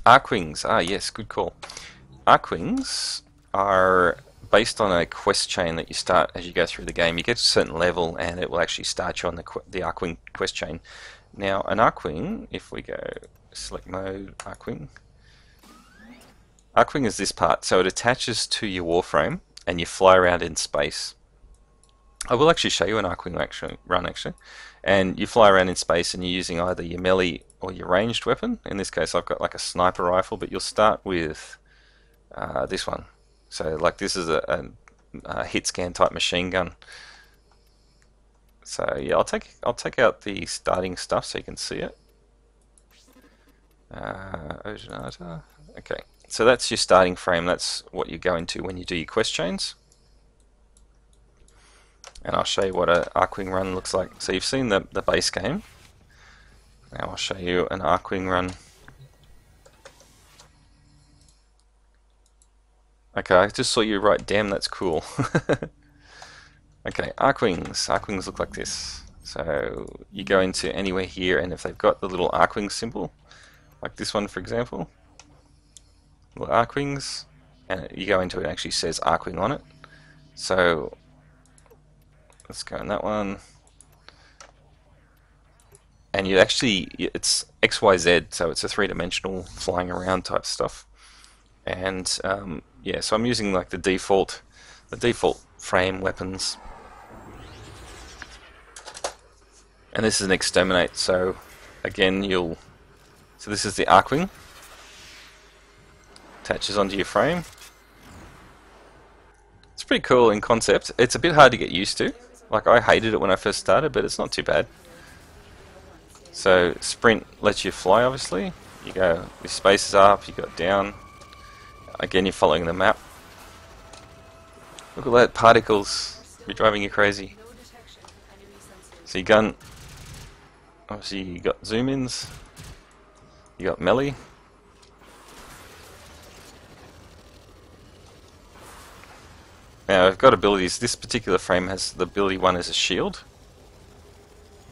Archwings. Ah, yes, good call. Archwings are based on a quest chain that you start as you go through the game. You get to a certain level, and it will actually start you on the Archwing quest chain. Now, an Archwing, if we go select mode, Archwing is this part, so it attaches to your Warframe, and you fly around in space. I will actually show you an Archwing run, actually. And you fly around in space, and you're using either your melee or your ranged weapon. In this case, I've got like a sniper rifle, but you'll start with this one. So, like, this is a hit scan type machine gun. So yeah, I'll take out the starting stuff so you can see it. Okay, so that's your starting frame. That's what you go into when you do your quest chains. And I'll show you what an Archwing run looks like. So you've seen the base game. Now I'll show you an Archwing run. Okay, I just saw you write, damn, that's cool. Okay, Archwings. Archwings look like this. So you go into anywhere here, and if they've got the little Archwing symbol, like this one for example, little Archwings, and you go into it, it actually says Archwing on it. So let's go in that one. And you actually, it's XYZ, so it's a three-dimensional flying around type stuff. And yeah, so I'm using like the default frame weapons. And this is an exterminate, so again so this is the Archwing. Attaches onto your frame. It's pretty cool in concept. It's a bit hard to get used to. Like, I hated it when I first started, but it's not too bad. So sprint lets you fly, obviously. You go, your space is up, you go down. Again, you're following the map. Look at that, particles. Be driving you crazy. So your gun, obviously you got zoom ins. You got melee. Now I've got abilities. This particular frame has the ability one is a shield.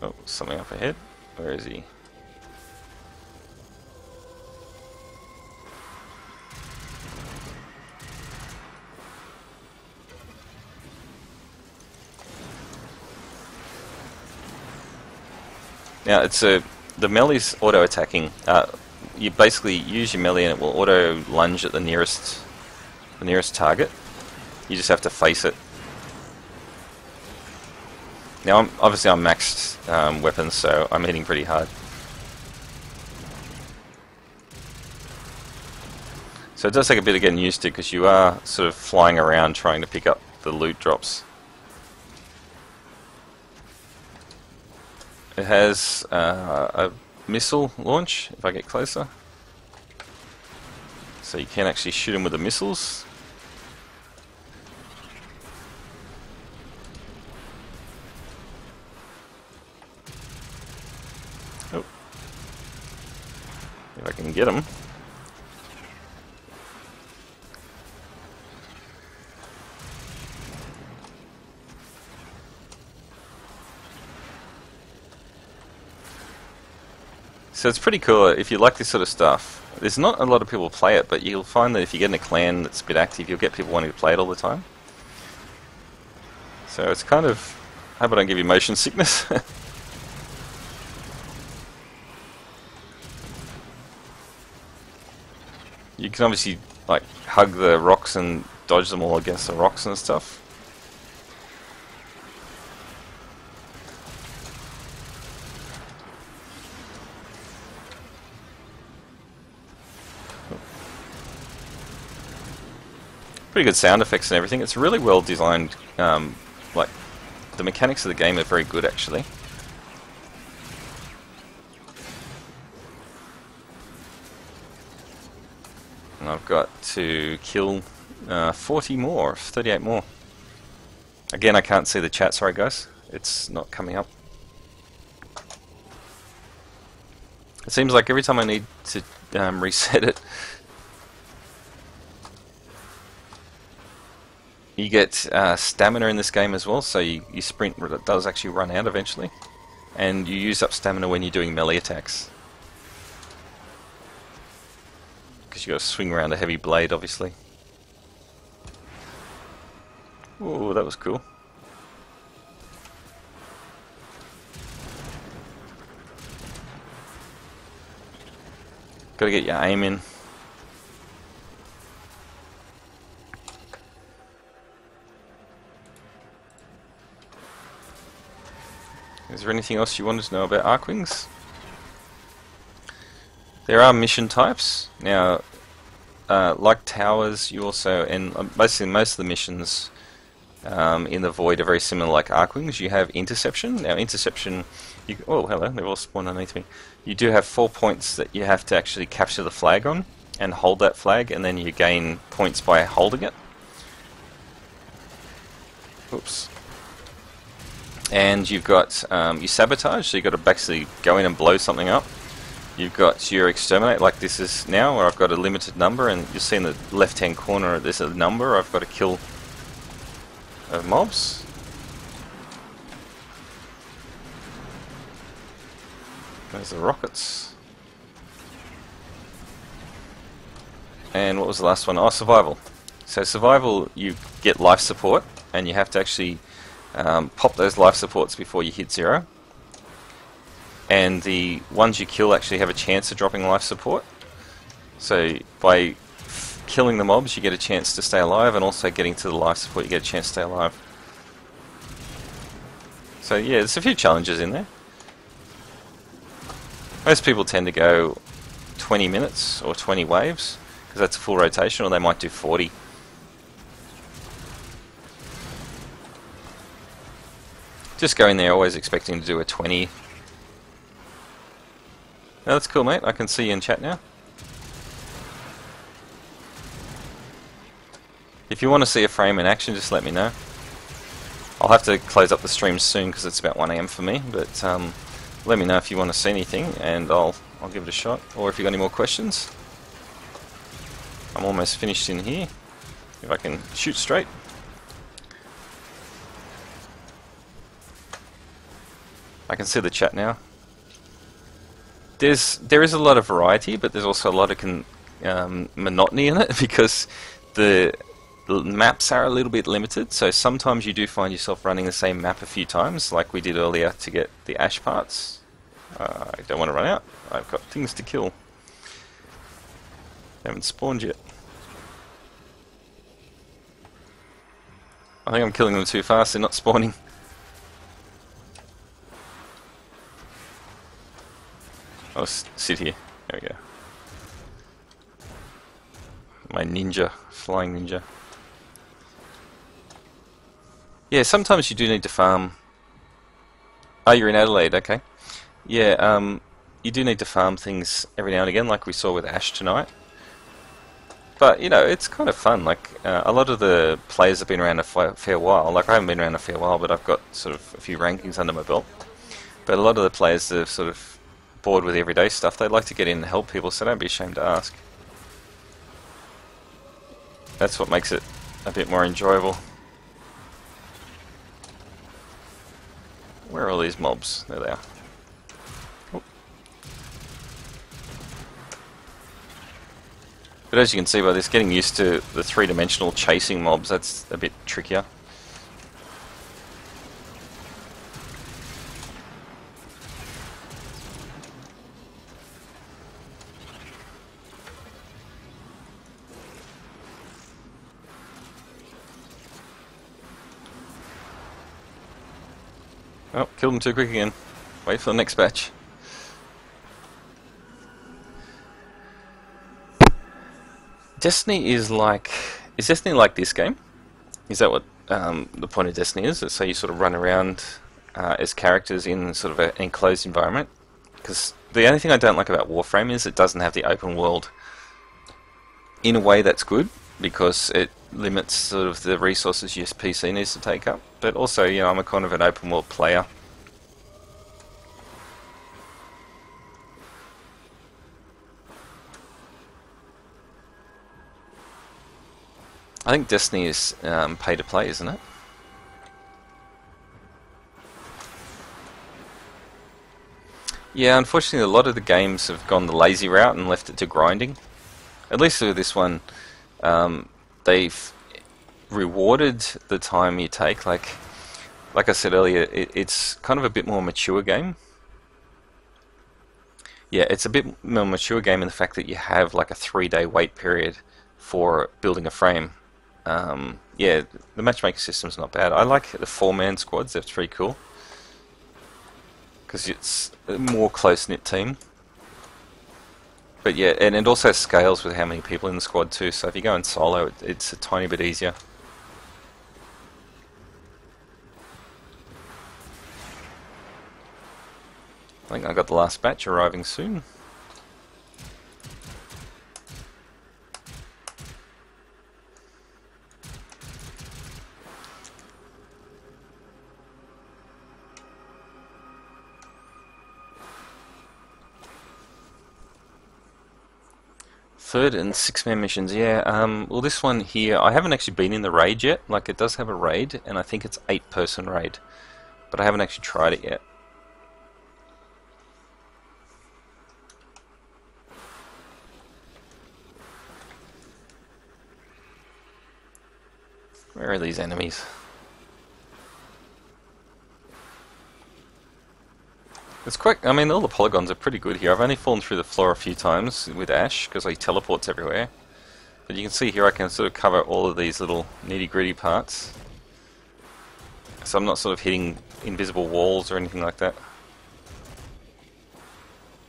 Oh, something up ahead. Where is he? Now it's the melee's auto attacking. You basically use your melee and it will auto lunge at the nearest target. You just have to face it. Now I'm maxed weapons, so I'm hitting pretty hard. So it does take a bit of getting used to, because you are sort of flying around trying to pick up the loot drops. It has a missile launch, if I get closer. So you can actually shoot them with the missiles. Oh. If I can get them. So it's pretty cool if you like this sort of stuff. There's not a lot of people play it, but you'll find that if you get in a clan that's a bit active, you'll get people wanting to play it all the time. So it's kind of... I hope I don't give you motion sickness. You can obviously like hug the rocks and dodge them all against the rocks and stuff. Pretty good sound effects and everything. It's really well designed. Like, the mechanics of the game are very good, actually. And I've got to kill 40 more, 38 more. Again, I can't see the chat, sorry guys. It's not coming up. It seems like every time I need to reset it, you get stamina in this game as well, so you sprint, it does actually run out eventually. And you use up stamina when you're doing melee attacks. because you got to swing around a heavy blade, obviously. Ooh, that was cool. Got to get your aim in. Is there anything else you wanted to know about Archwings? There are mission types. Now, like towers, you also, and basically most of the missions in the Void are very similar like Archwings. You have interception. Now interception, oh hello, they've all spawned underneath me. You do have 4 points that you have to actually capture the flag on and hold that flag, and then you gain points by holding it. Oops. And you've got your sabotage, so you've got to basically go in and blow something up. You've got your exterminate, like this is now, where I've got a limited number, and you'll see in the left hand corner there's a number I've got to kill of mobs. There's the rockets. And what was the last one? Oh, survival. So survival, you get life support, and you have to actually pop those life supports before you hit 0. And the ones you kill actually have a chance of dropping life support. So by killing the mobs you get a chance to stay alive, and also getting to the life support you get a chance to stay alive. So yeah, there's a few challenges in there. Most people tend to go 20 minutes or 20 waves, because that's a full rotation, or they might do 40. Just go in there always expecting to do a 20. No, that's cool, mate. I can see you in chat now. If you want to see a frame in action, just let me know. I'll have to close up the stream soon because it's about 1 AM for me, but let me know if you want to see anything and I'll give it a shot. Or if you've got any more questions. I'm almost finished in here. If I can shoot straight. I can see the chat now. There is a lot of variety, but there's also a lot of monotony in it, because the maps are a little bit limited, so sometimes you do find yourself running the same map a few times, like we did earlier to get the ash parts. I don't want to run out. I've got things to kill. They haven't spawned yet. I think I'm killing them too fast, they're not spawning. I'll sit here. There we go. My ninja, flying ninja. Yeah, sometimes you do need to farm. Oh, you're in Adelaide, okay. Yeah, you do need to farm things every now and again, like we saw with Ash tonight. But, you know, it's kind of fun. Like, a lot of the players have been around a fair while. Like, I haven't been around a fair while, but I've got sort of a few rankings under my belt. But a lot of the players are sort of bored with everyday stuff. They'd like to get in and help people, so don't be ashamed to ask. That's what makes it a bit more enjoyable. Where are all these mobs? There they are. Oh. But as you can see by this, getting used to the three-dimensional chasing mobs, that's a bit trickier. Oh, killed them too quick again. Wait for the next batch. Destiny is like... Is Destiny like this game? Is that what the point of Destiny is? So you sort of run around as characters in sort of an enclosed environment? Because the only thing I don't like about Warframe is it doesn't have the open world. In a way that's good, because it limits sort of the resources your PC needs to take up. But also, you know, I'm a kind of an open world player. I think Destiny is pay to play, isn't it? Yeah, unfortunately a lot of the games have gone the lazy route and left it to grinding. At least with this one, they've rewarded the time you take. Like I said earlier, it's kind of a bit more mature game. Yeah, it's a bit more mature game in the fact that you have like a 3-day wait period for building a frame. Yeah, the matchmaking system's not bad. I like the 4-man squads, that's pretty cool. Because it's a more close-knit team. But yeah, and it also scales with how many people in the squad too, so if you go in solo, it's a tiny bit easier. I think I got the last batch arriving soon. Third and 6-man missions, yeah. Well, this one here, I haven't actually been in the raid yet. Like, it does have a raid, and I think it's 8-person raid, but I haven't actually tried it yet. Where are these enemies? It's quite, I mean, all the polygons are pretty good here. I've only fallen through the floor a few times with Ash because he teleports everywhere. But you can see here I can sort of cover all of these little nitty-gritty parts. So I'm not sort of hitting invisible walls or anything like that.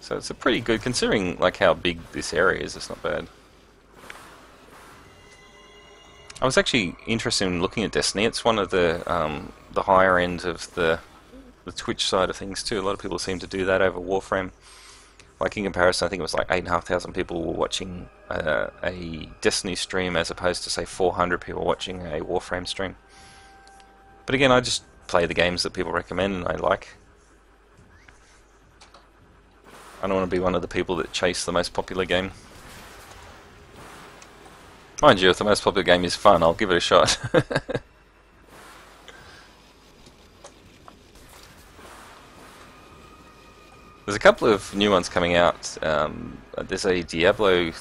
So it's a pretty good, considering like how big this area is, it's not bad. I was actually interested in looking at Destiny. It's one of the higher end of the Twitch side of things too. A lot of people seem to do that over Warframe. Like in comparison, I think it was like 8,500 people were watching a Destiny stream as opposed to say 400 people watching a Warframe stream. But again, I just play the games that people recommend and I like. I don't want to be one of the people that chase the most popular game. Mind you, if the most popular game is fun, I'll give it a shot. There's a couple of new ones coming out. There's a Diablo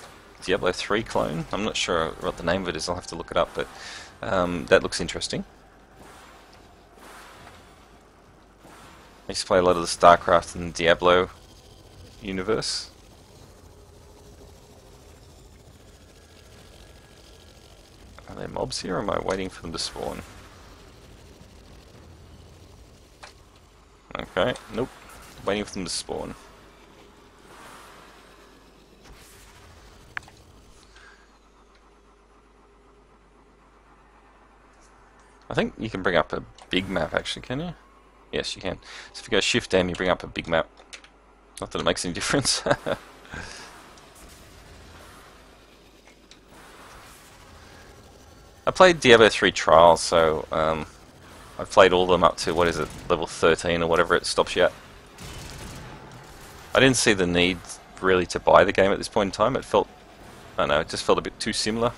3 clone. I'm not sure what the name of it is, I'll have to look it up, but that looks interesting. I used to play a lot of the StarCraft and Diablo universe. Are there mobs here, or am I waiting for them to spawn? Okay, nope. Waiting for them to spawn. I think you can bring up a big map actually, can you? Yes, you can. So if you go Shift M, you bring up a big map. Not that it makes any difference. I played Diablo 3 Trials, so I've played all of them up to, what is it, level 13 or whatever it stops you at. I didn't see the need really to buy the game at this point in time. It felt, I don't know, it just felt a bit too similar.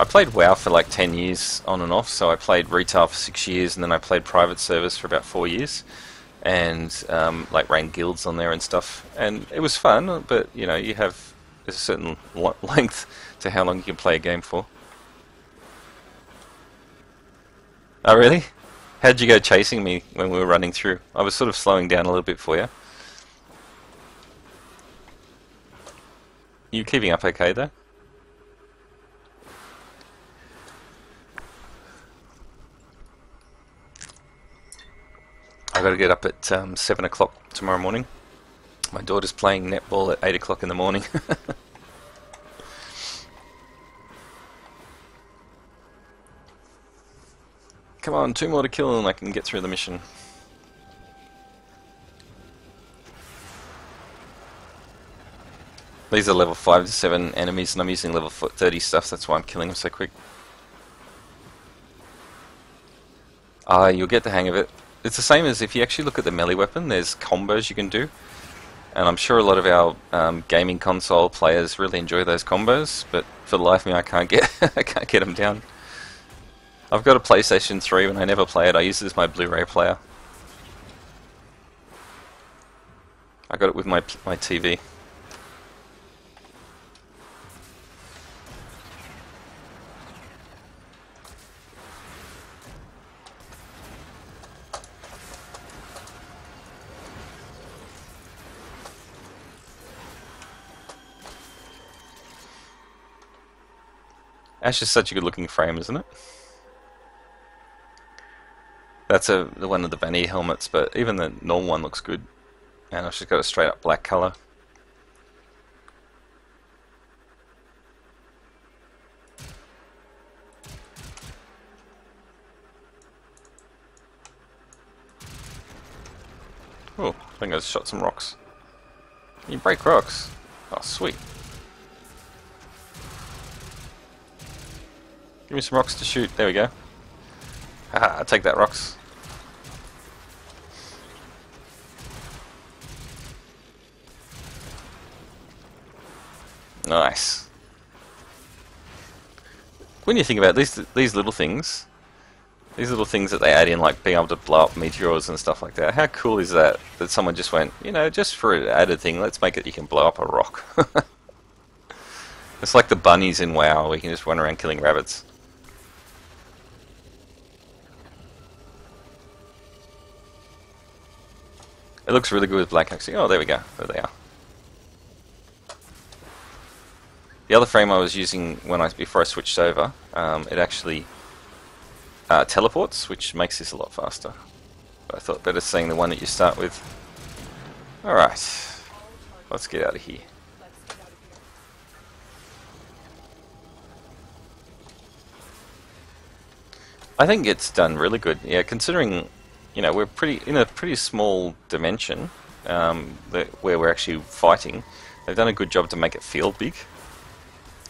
I played WoW for like 10 years on and off, so I played retail for 6 years and then I played private service for about 4 years. And like ran guilds on there and stuff, and it was fun, but you know, you have a certain length to how long you can play a game for. Oh really? How'd you go chasing me when we were running through? I was sort of slowing down a little bit for you. You keeping up okay though? I've got to get up at 7 o'clock tomorrow morning. My daughter's playing netball at 8 o'clock in the morning. Come on, 2 more to kill and I can get through the mission. These are level 5 to 7 enemies and I'm using level 30 stuff, that's why I'm killing them so quick. You'll get the hang of it. It's the same as if you actually look at the melee weapon, there's combos you can do. And I'm sure a lot of our gaming console players really enjoy those combos, but for the life of me I can't get I can't get them down. I've got a PlayStation 3 and I never play it, I use it as my Blu-ray player. I got it with my TV. Ash is such a good looking frame, isn't it? That's one of the vanilla helmets, but even the normal one looks good. And I've just got a straight up black colour. Oh, I think I just shot some rocks. You break rocks? Oh, sweet. Give me some rocks to shoot. There we go. Haha, take that, rocks. Nice. When you think about these little things that they add in, like being able to blow up meteors and stuff like that, how cool is that? That someone just went, you know, just for an added thing, let's make it you can blow up a rock. It's like the bunnies in WoW, where you can just run around killing rabbits. It looks really good with black axing. Oh, there we go. There they are. The other frame I was using before I switched over, it actually teleports, which makes this a lot faster. But I thought better seeing the one that you start with. Alright, let's get out of here. I think it's done really good. Yeah, considering, you know, we're in a pretty small dimension where we're actually fighting. They've done a good job to make it feel big.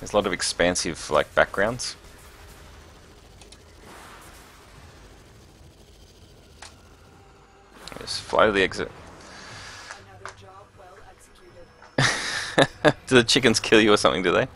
There's a lot of expansive, like, backgrounds. Just fly to the exit. Do the chickens kill you or something, do they?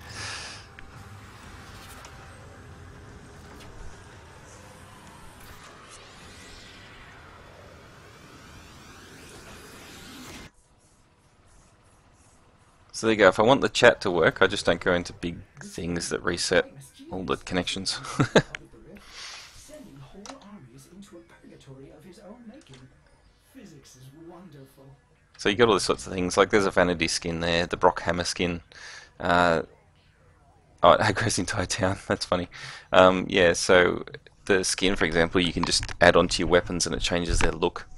So there you go. If I want the chat to work, I just don't go into big things that reset all the connections. So you got all these sorts of things. Like there's a vanity skin there, the Brock Hammer skin. Oh, it aggro's the entire town. That's funny. Yeah, so the skin, for example, you can just add onto your weapons and it changes their look.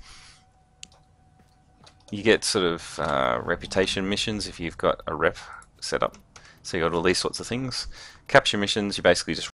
You get sort of reputation missions if you've got a rep set up. So you got all these sorts of things. Capture missions, you basically just